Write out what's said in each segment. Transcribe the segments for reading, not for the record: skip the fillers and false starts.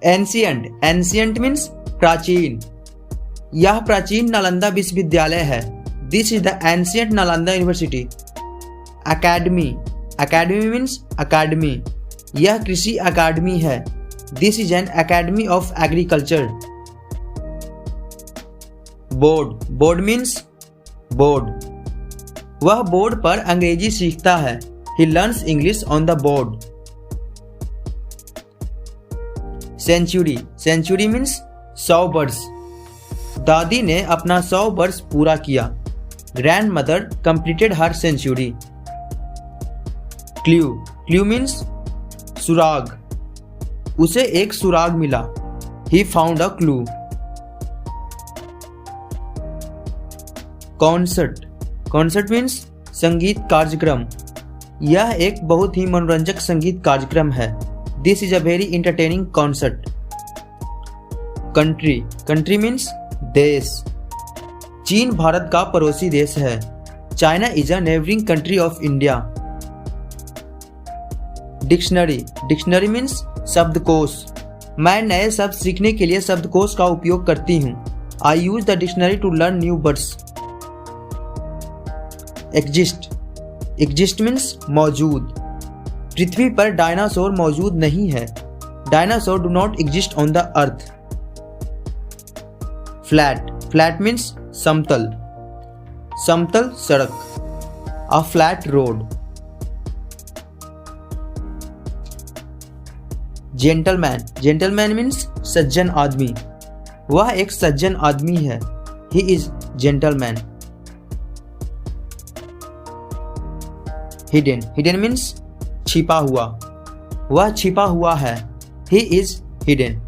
Ancient, ancient means प्राचीन। यह प्राचीन नालंदा विश्वविद्यालय है। This is the ancient Nalanda university. Academy, academy means academy. यह कृषि अकादमी है। This is an academy of agriculture. Board, board means board. वह बोर्ड पर अंग्रेजी सीखता है। He learns English on the board. Century, century means 100 वर्ष। दादी ने अपना 100 वर्ष पूरा किया। Grandmother completed her century. Clue, clue means सुराग। उसे एक सुराग मिला। He found a clue. Concert, concert means संगीत कार्यक्रम। यह एक बहुत ही मनोरंजक संगीत कार्यक्रम है। This is a very entertaining concert. Country, country means देश। चीन भारत का पड़ोसी देश है। China is a neighbouring country of India. Dictionary, dictionary means शब्दकोश। मैं नए शब्द सीखने के लिए शब्दकोश का उपयोग करती हूँ। I use the dictionary to learn new words. Exist, exist means मौजूद। पृथ्वी पर डायनासोर मौजूद नहीं है। Dinosaur do not exist on the earth. Flat, flat means समतल। समतल सड़क। A flat road. Gentleman, gentleman means सज्जन आदमी। वह एक सज्जन आदमी है। He is gentleman. Hidden, hidden means छिपा हुआ। वह छिपा हुआ है। He is hidden.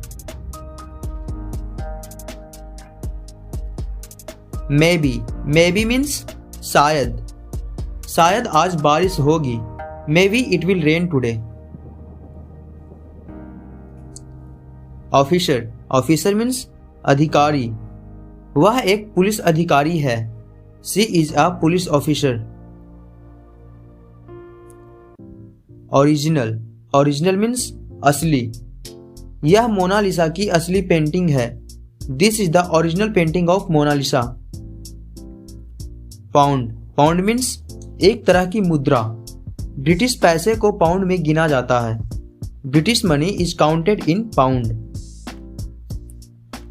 Maybe, maybe means शायद। शायद आज बारिश होगी। May be it will rain today. Officer, officer means अधिकारी। वह एक पुलिस अधिकारी है। She is a police officer. Original, original means असली। यह मोनालिसा की असली पेंटिंग है। This is the original painting of Mona Lisa. Pound, pound means एक तरह की मुद्रा। ब्रिटिश पैसे को पाउंड में गिना जाता है। British money is counted in pound.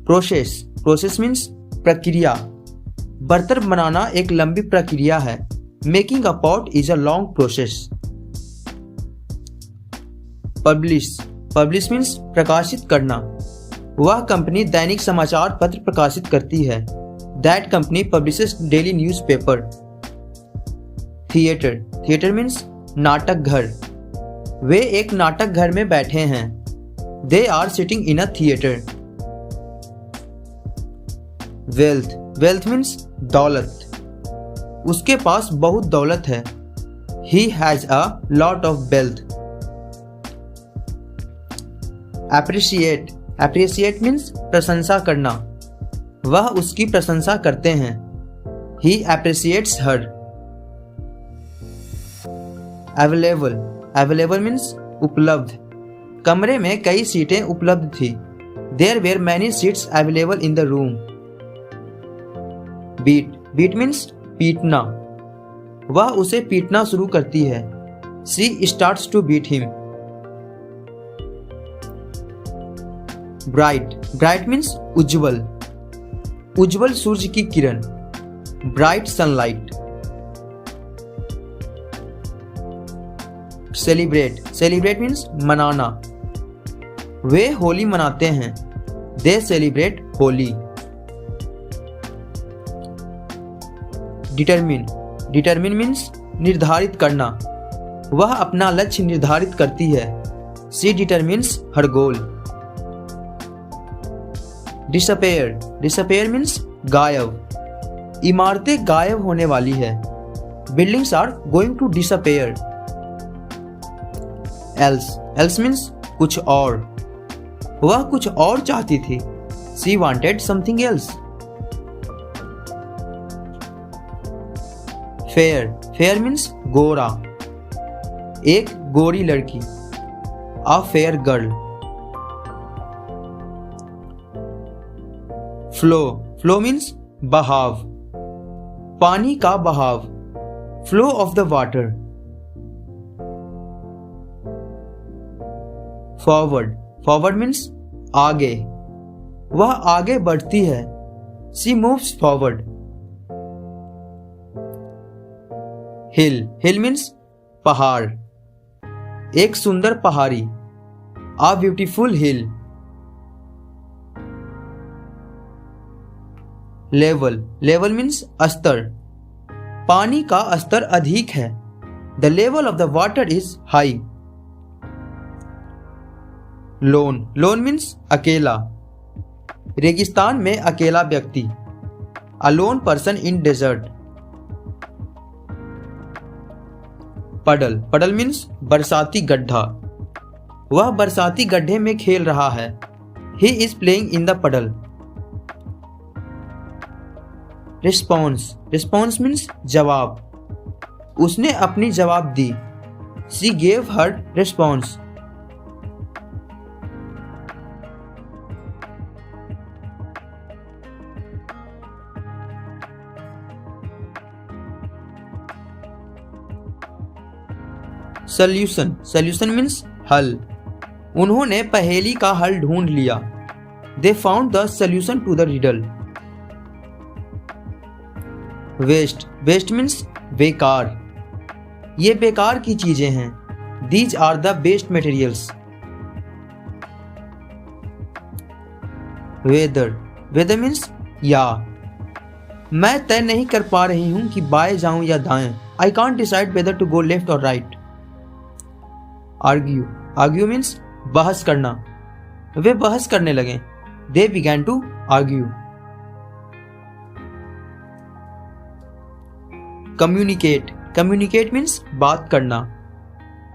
Process, process means प्रक्रिया। बर्तन बनाना एक लंबी प्रक्रिया है। Making a pot is a long process. Publish, publish means प्रकाशित करना। वह कंपनी दैनिक समाचार पत्र प्रकाशित करती है। That company publishes daily newspaper. Theatre, theatre means नाटक घर। वे एक नाटक घर में बैठे हैं। They are sitting in a theatre. Wealth, wealth means दौलत। उसके पास बहुत दौलत है। He has a lot of wealth. Appreciate, appreciate means प्रशंसा करना। वह उसकी प्रशंसा करते हैं। He appreciates her. Available, available means उपलब्ध। कमरे में कई सीटें उपलब्ध थी। There were many seats available in the room. Beat, beat means पीटना। वह उसे पीटना शुरू करती है। She starts to beat him. Bright, bright means उज्जवल। उज्जवल सूर्य की किरण। Bright sunlight. Celebrate, celebrate means मनाना। वे होली मनाते हैं। They celebrate Holi. Determine, determine means निर्धारित करना। वह अपना लक्ष्य निर्धारित करती है। She determines her goal. Disappear, disappear means गायब। इमारतें गायब होने वाली है। Buildings are going to disappear. Else, else means कुछ और। वह कुछ और चाहती थी। She wanted something else. Fair, fair means गोरा। एक गोरी लड़की। A fair girl. Flow means बहाव, पानी का बहाव, flow of the water. Forward means आगे, वह आगे बढ़ती है, she moves forward. Hill means पहाड़, एक सुंदर पहाड़ी, आ ब्यूटीफुल हिल। लेवल मीन्स स्तर, पानी का स्तर अधिक है, the level of the water is high. Loan means अकेला, रेगिस्तान में अकेला व्यक्ति, a lone person in desert. Puddle means बरसाती गड्ढा, वह बरसाती गड्ढे में खेल रहा है, he is playing in the puddle. Response means जवाब, उसने अपनी जवाब दी, she gave her response. Solution means हल, उन्होंने पहेली का हल ढूंढ लिया, they found the solution to the riddle. Waste means बेकार, ये बेकार की चीजें हैं, these are the waste materials. Whether means या, मैं तय नहीं कर पा रही हूं कि बाएं जाऊं या दाएं, I can't decide whether to go left और राइट। आर्ग्यू मीन्स बहस करना, वे बहस करने लगे, they began to argue. Communicate means बात करना,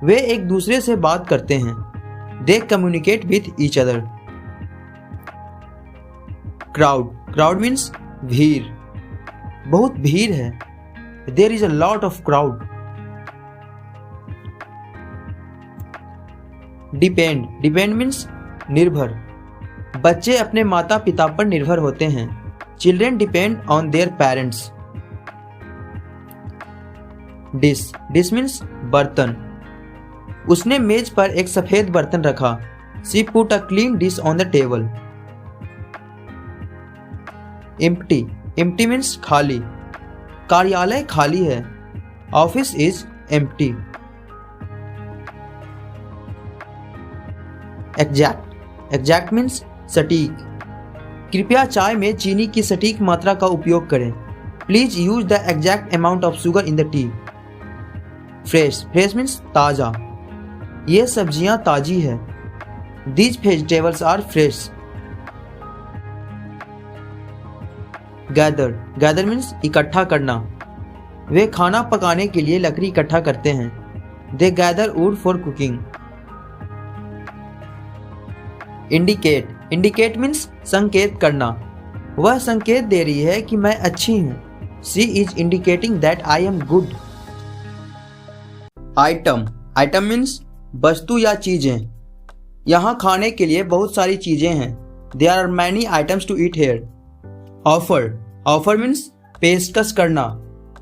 वे एक दूसरे से बात करते हैं, they communicate with each other. Crowd means भीड़, बहुत भीड़ है, there is a lot of crowd. Depend means निर्भर, बच्चे अपने माता पिता पर निर्भर होते हैं, children depend on their parents. Dish means बर्तन, उसने मेज पर एक सफेद बर्तन रखा, she put a clean dish on the table. Empty means खाली, कार्यालय खाली है, office is empty. Exact means सटीक, कृपया चाय में चीनी की सटीक मात्रा का उपयोग करें, please use the exact amount of sugar in the tea. Fresh means ताज़ा, ये सब्जियां ताजी है, these vegetables are fresh. Gather means इकट्ठा करना, वे खाना पकाने के लिए लकड़ी इकट्ठा करते हैं, they gather would for cooking. Indicate means संकेत करना, वह संकेत दे रही है कि मैं अच्छी हूं, she is indicating that I am good. Item means वस्तु या चीजें, यहाँ खाने के लिए बहुत सारी चीजें हैं, there are many items to eat here. Offer means पेशकश करना,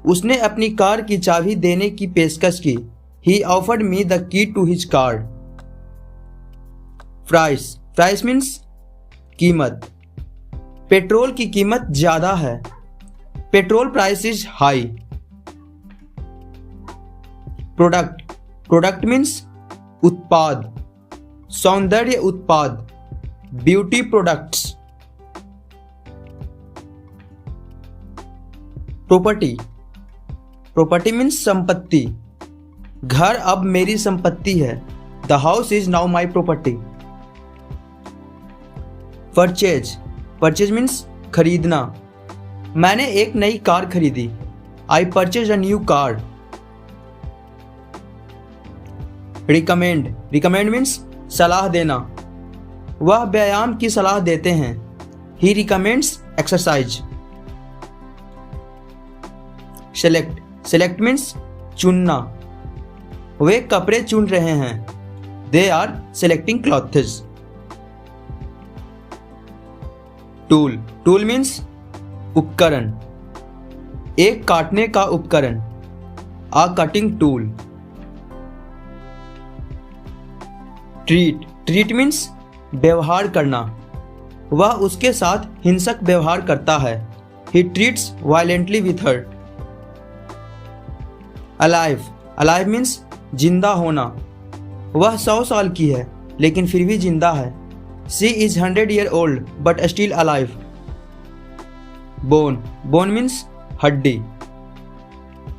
उसने अपनी कार की चाबी देने की पेशकश की, he offered me the key to his car. Price means कीमत, पेट्रोल की कीमत ज्यादा है, petrol price is high. Product means उत्पाद, सौंदर्य उत्पाद, ब्यूटी प्रोडक्ट्स। प्रॉपर्टी मीन्स संपत्ति, घर अब मेरी संपत्ति है, the house is now my property. Purchase means खरीदना, मैंने एक नई कार खरीदी, I purchase a new car. Recommend means सलाह देना, वह व्यायाम की सलाह देते हैं, he recommends exercise. Select means चुनना, वे कपड़े चुन रहे हैं, they are selecting clothes. Tool means उपकरण, एक काटने का उपकरण, a cutting tool. Treat means व्यवहार करना, वह उसके साथ हिंसक व्यवहार करता है। ही treats violently with her. Alive means जिंदा होना, वह 100 साल की है लेकिन फिर भी जिंदा है। She is 100 years old but still alive. Bone means हड्डी,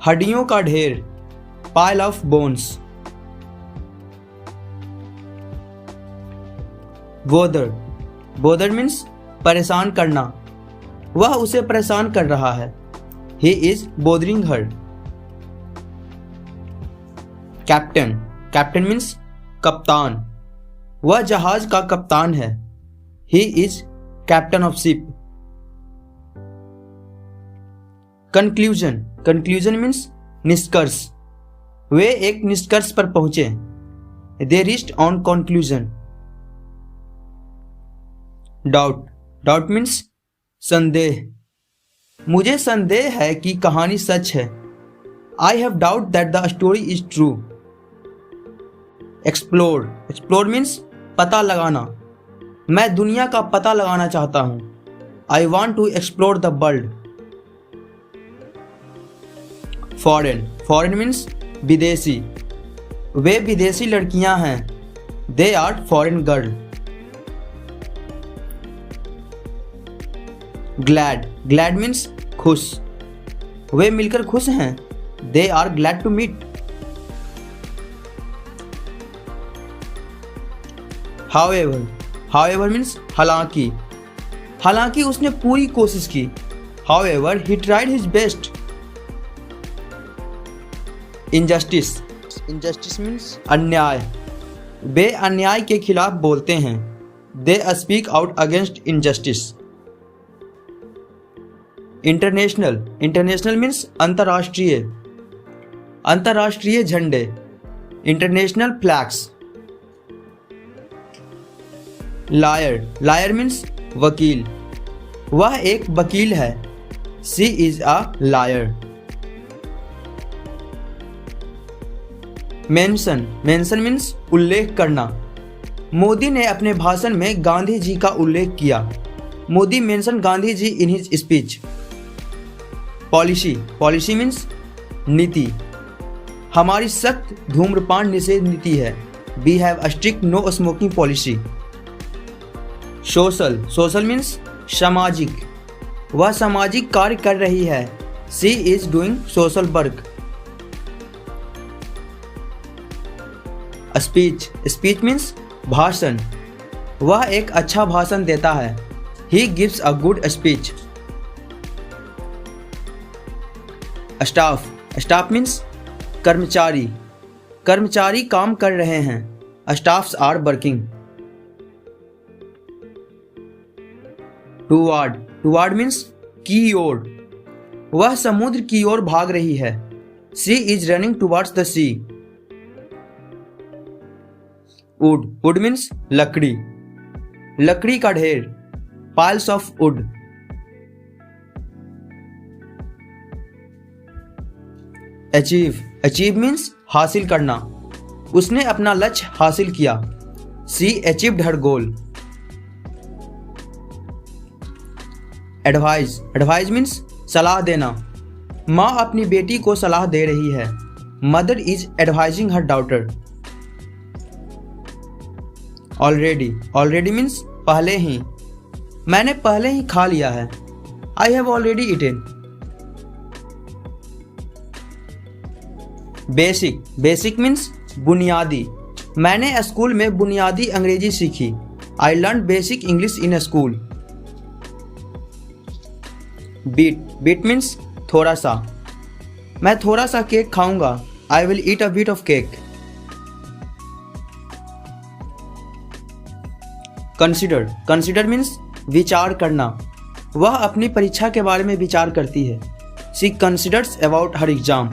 हड्डियों का ढेर, pile of bones. Bother means परेशान करना, वह उसे परेशान कर रहा है। He is bothering her. Captain means कप्तान, वह जहाज का कप्तान है। He is captain of ship. Conclusion means निष्कर्ष, वे एक निष्कर्ष पर पहुंचे। They reached on conclusion. Doubt means संदेह, मुझे संदेह है कि कहानी सच है। I have doubt that the story is true. Explore means पता लगाना, मैं दुनिया का पता लगाना चाहता हूं। I want to explore the world. Foreign means विदेशी, वे विदेशी लड़कियां हैं। They are foreign girl. Glad means खुश, वे मिलकर खुश हैं। They are glad to meet. However means हालांकि उसने पूरी कोशिश की। However he tried his best. Injustice means अन्याय, वे अन्याय के खिलाफ बोलते हैं। They speak out against injustice. International means अंतर्राष्ट्रीय झंडे, इंटरनेशनल फ्लैग्स। लायर मीन्स वकील, वह एक वकील है। She is a liar. Mention means उल्लेख करना, मोदी ने अपने भाषण में गांधी जी का उल्लेख किया। Modi mention Gandhi ji in his speech. Policy means नीति, हमारी सख्त धूम्रपान निषेध नीति है। We have a strict no smoking policy. Social means सामाजिक, वह सामाजिक कार्य कर रही है। She is doing social work. Speech means भाषण, वह एक अच्छा भाषण देता है। He gives a good speech. Staff means कर्मचारी काम कर रहे हैं। Staffs are working. Toward means की ओर, वह समुद्र की ओर भाग रही है। She is running towards the sea. Wood means लकड़ी का ढेर, piles of wood. Achieve means हासिल करना, उसने अपना लक्ष्य हासिल किया। She achieved her goal. Advise means सलाह देना, माँ अपनी बेटी को सलाह दे रही है। Mother is advising her daughter. Already means पहले ही, मैंने पहले ही खा लिया है। I have already eaten. Basic means बुनियादी, मैंने स्कूल में बुनियादी अंग्रेजी सीखी। I learn basic English in school. Bit means थोड़ा सा, मैं थोड़ा सा केक खाऊंगा। I will eat a bit of cake. Consider means विचार करना, वह अपनी परीक्षा के बारे में विचार करती है। She considers about her exam.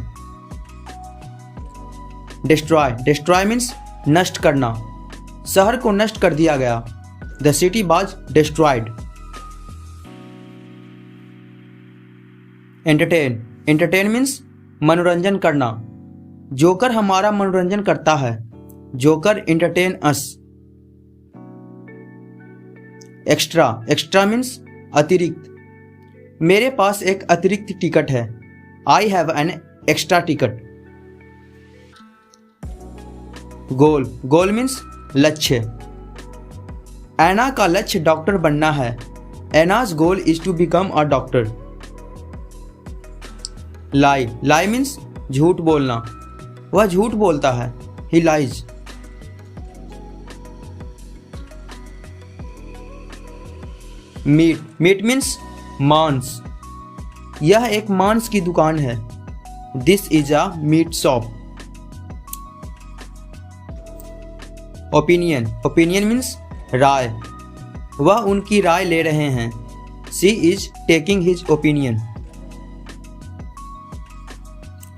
Destroy means नष्ट करना, शहर को नष्ट कर दिया गया। The city was destroyed. Entertain means मनोरंजन करना। जोकर हमारा मनोरंजन करता है। Joker entertain us. Extra means अतिरिक्त। मेरे पास एक अतिरिक्त टिकट है। I have an extra ticket. Goal means लक्ष्य। एना का लक्ष्य डॉक्टर बनना है। Anna's goal is to become a doctor. Lie means झूठ बोलना। वह झूठ बोलता है। ही लाइज। मीट मीन्स मांस। यह एक मांस की दुकान है। This is a meat shop. Opinion means राय। वह उनकी राय ले रहे हैं। She is taking his opinion.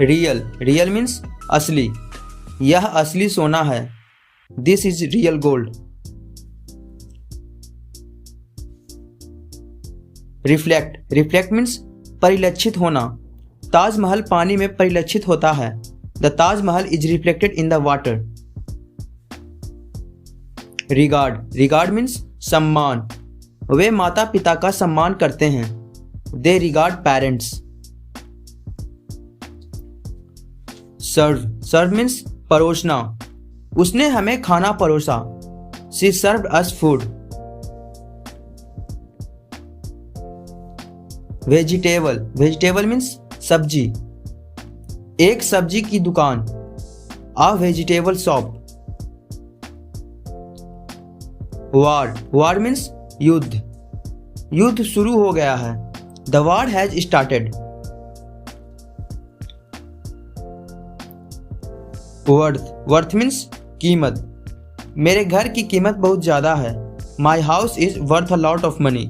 Real means असली। यह असली सोना है। This is real gold. Reflect means परिलक्षित होना। ताजमहल पानी में परिलक्षित होता है। The Taj Mahal is reflected in the water. Regard means सम्मान। वे माता पिता का सम्मान करते हैं। They regard parents. Serve means परोसना। उसने हमें खाना परोसा। She served us food. Vegetable means सब्जी। एक सब्जी की दुकान। A vegetable shop. War means युद्ध। युद्ध शुरू हो गया है। The war has started. Worth means कीमत। मेरे घर की कीमत बहुत ज्यादा है। My house is worth a lot of money.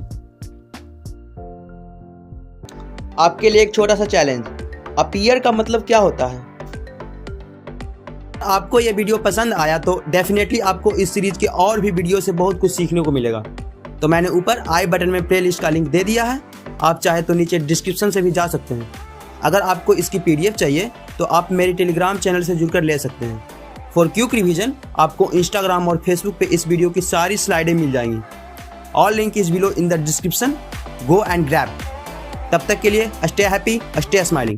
आपके लिए एक छोटा सा चैलेंज। अपीयर का मतलब क्या होता है? आपको ये वीडियो पसंद आया तो डेफिनेटली आपको इस सीरीज के और भी वीडियो से बहुत कुछ सीखने को मिलेगा। तो मैंने ऊपर आई बटन में प्लेलिस्ट का लिंक दे दिया है। आप चाहे तो नीचे डिस्क्रिप्शन से भी जा सकते हैं। अगर आपको इसकी PDF चाहिए तो आप मेरी टेलीग्राम चैनल से जुड़कर ले सकते हैं। फॉर क्विक रिवीजन आपको इंस्टाग्राम और फेसबुक पे इस वीडियो की सारी स्लाइडें मिल जाएंगी। All link is below in the description. Go and grab. तब तक के लिए स्टे हैप्पी, स्टे स्माइलिंग।